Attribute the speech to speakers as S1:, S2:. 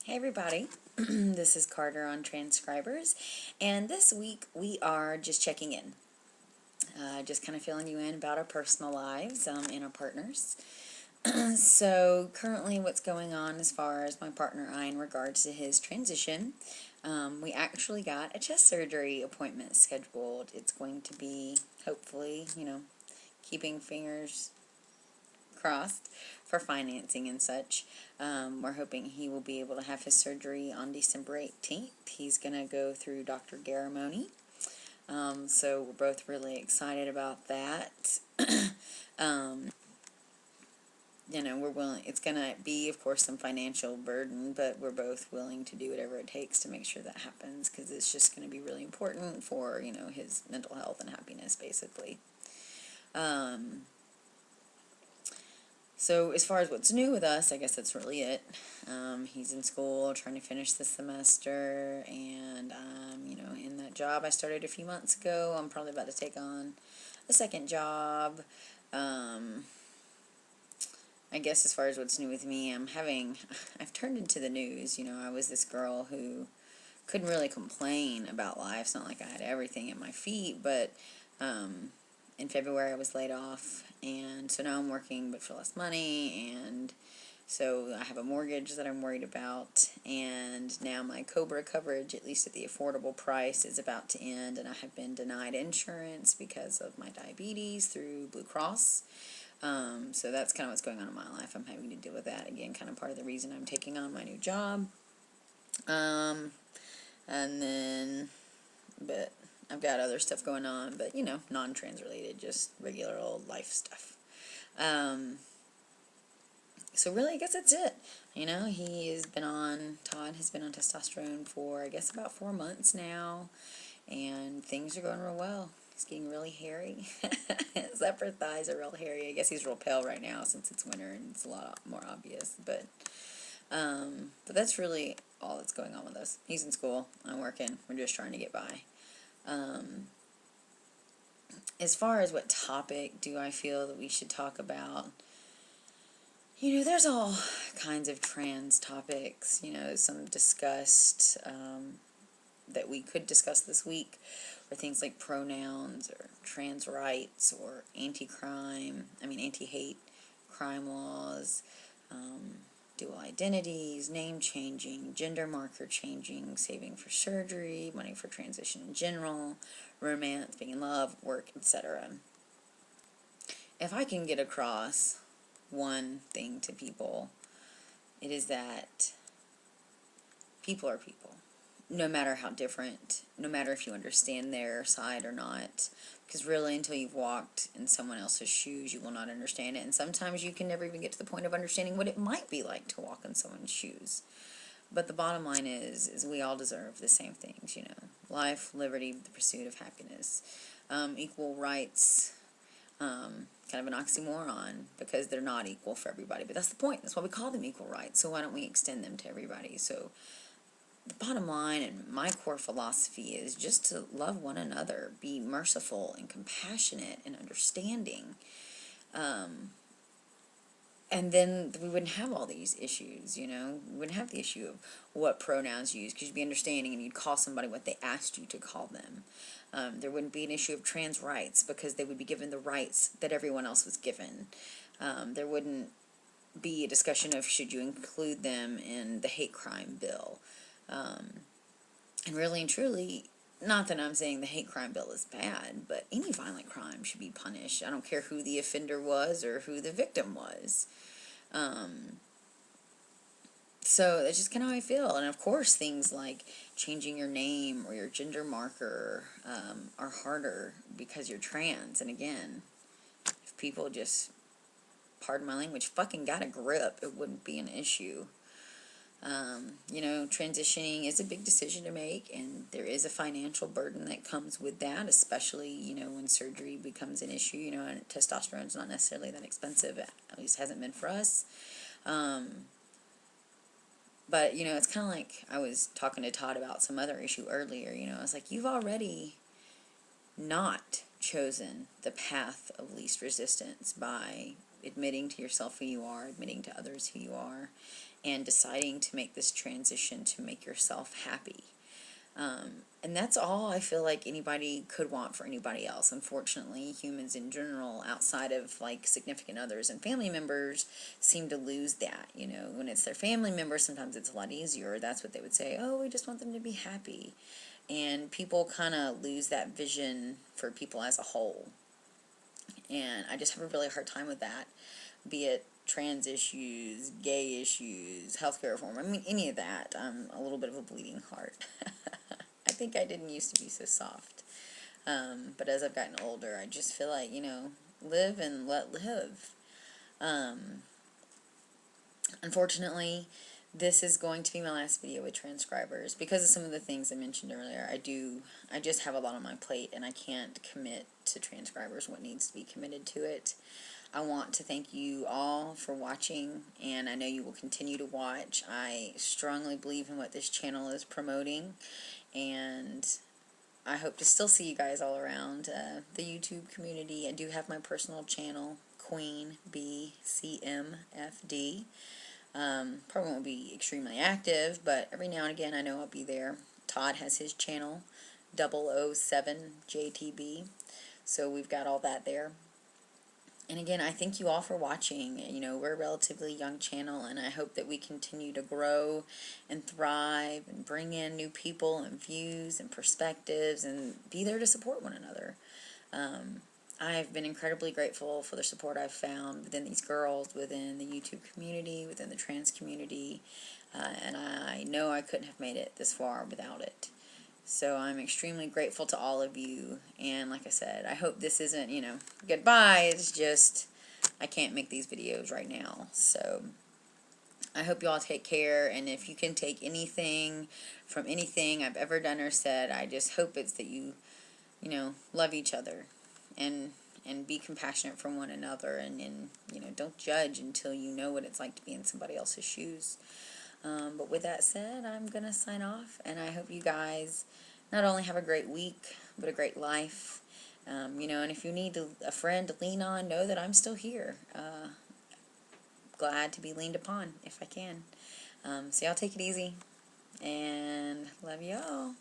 S1: Hey everybody, this is Carter on TransScribers, and this week we are just checking in, just kind of filling you in about our personal lives and our partners. So currently what's going on as far as my partner and I in regards to his transition, we actually got a chest surgery appointment scheduled. It's going to be, hopefully, keeping fingers crossed for financing and such. We're hoping he will be able to have his surgery on December 18th. He's going to go through Dr. Garamoni. So we're both really excited about that. We're willing, it's going to be, of course, some financial burden, but we're both willing to do whatever it takes to make sure that happens, because it's just going to be really important for, his mental health and happiness, basically. So as far as what's new with us, I guess that's really it. He's in school, trying to finish the semester, and in that job I started a few months ago. I'm probably about to take on a second job. I guess as far as what's new with me, I've turned into the news. I was this girl who couldn't really complain about life. It's not like I had everything at my feet, but in February I was laid off, and so now I'm working but for less money, and so I have a mortgage that I'm worried about, and now my COBRA coverage, at least at the affordable price, is about to end, and I have been denied insurance because of my diabetes through Blue Cross. So that's kind of what's going on in my life. I'm having to deal with that again, kind of part of the reason I'm taking on my new job. And then, but I've got other stuff going on, but, non-trans related, just regular old life stuff. So really, I guess that's it. Todd has been on testosterone for, I guess, about 4 months now, and things are going real well. He's getting really hairy. His upper thighs are real hairy. I guess he's real pale right now since it's winter and it's a lot more obvious, but that's really all that's going on with us. He's in school, I'm working, we're just trying to get by. As far as what topic do I feel that we should talk about, there's all kinds of trans topics, some discussed, that we could discuss this week, or things like pronouns, or trans rights, or anti-hate crime laws, dual identities, name changing, gender marker changing, saving for surgery, money for transition in general, romance, being in love, work, etc. If I can get across one thing to people, it is that people are people, no matter how different, no matter if you understand their side or not, because really until you've walked in someone else's shoes, you will not understand it, and sometimes you can never even get to the point of understanding what it might be like to walk in someone's shoes. But the bottom line is we all deserve the same things, life, liberty, the pursuit of happiness, equal rights, kind of an oxymoron, because they're not equal for everybody, but that's the point. That's why we call them equal rights, so why don't we extend them to everybody? So the bottom line and my core philosophy is just to love one another, be merciful and compassionate and understanding, and then we wouldn't have all these issues, we wouldn't have the issue of what pronouns you use, because you'd be understanding and you'd call somebody what they asked you to call them. There wouldn't be an issue of trans rights, because they would be given the rights that everyone else was given. There wouldn't be a discussion of should you include them in the hate crime bill. And really and truly, not that I'm saying the hate crime bill is bad, but any violent crime should be punished. I don't care who the offender was or who the victim was. So that's just kind of how I feel. And of course, things like changing your name or your gender marker are harder because you're trans. And again, if people just, pardon my language, fucking got a grip, it wouldn't be an issue. Transitioning is a big decision to make, and there is a financial burden that comes with that, especially, when surgery becomes an issue, and testosterone is not necessarily that expensive, at least hasn't been for us. But, it's kind of like I was talking to Todd about some other issue earlier, I was like, you've already not chosen the path of least resistance by admitting to yourself who you are, admitting to others who you are, and deciding to make this transition to make yourself happy. And that's all I feel like anybody could want for anybody else. Unfortunately, humans in general, outside of like significant others and family members, seem to lose that. You know, when it's their family members, sometimes it's a lot easier. That's what they would say, oh, we just want them to be happy. And people kind of lose that vision for people as a whole. And I just have a really hard time with that, be it trans issues, gay issues, healthcare reform, I mean, any of that. I'm a little bit of a bleeding heart. I think I didn't used to be so soft. But as I've gotten older, I just feel like, you know, live and let live. Unfortunately, this is going to be my last video with TransScribers because of some of the things I mentioned earlier. I just have a lot on my plate, and I can't commit to TransScribers what needs to be committed to it. I want to thank you all for watching, and I know you will continue to watch. I strongly believe in what this channel is promoting, and I hope to still see you guys all around the YouTube community. I do have my personal channel, Queen BCMFD. Probably won't be extremely active, but every now and again I know I'll be there. Todd has his channel, 007JTB, so we've got all that there. And again, I thank you all for watching. You know, we're a relatively young channel, and I hope that we continue to grow and thrive and bring in new people and views and perspectives and be there to support one another. I've been incredibly grateful for the support I've found within these girls, within the YouTube community, within the trans community, and I know I couldn't have made it this far without it. So I'm extremely grateful to all of you, and like I said, I hope this isn't, you know, goodbye. It's just I can't make these videos right now. So I hope you all take care, and if you can take anything from anything I've ever done or said, I just hope it's that you know, love each other and be compassionate for one another, and you know, don't judge until you know what it's like to be in somebody else's shoes. But with that said, I'm going to sign off, and I hope you guys not only have a great week, but a great life. You know, and if you need a friend to lean on, know that I'm still here. Glad to be leaned upon if I can. So y'all take it easy, and love y'all.